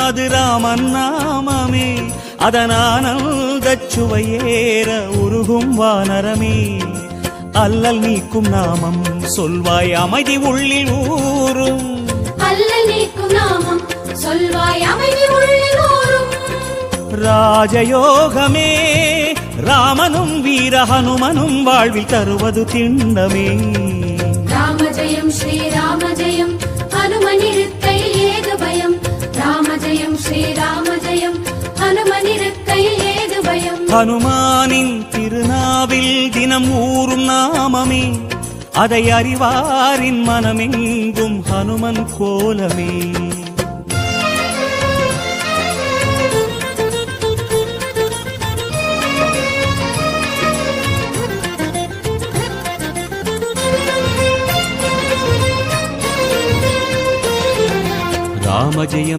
அது ராமன் நாமமே, அதனானந்தச் சுவையேற உருகும் வானரமே. அல்லல் நீக்கும் நாமம் சொல்வாய் அமைதி உள்ளில் ஊரும், அல்லல் நீக்கும் நாமம் சொல்வாய் அமைதி உள்ளில் ஊரும். ராஜயோகமே ராமனும் வீர ஹனுமனும் வாழ்வில் தருவது திண்ணமே. ராம ஜெயம் ஸ்ரீராம ஜெயம் ஹனுமனிருக்கையில் ஏது பயம், ராம ஜெயம் ஸ்ரீராம ஜெயம் ஹனுமனிருக்கையில் ஏது பயம். ஹனுமானின் திருநாவில் தினம் ஊறும் நாமமே, அதை அறிவாரின் மனமெங்கும் ஹனுமன் கோலமே. ராம ஜெயம்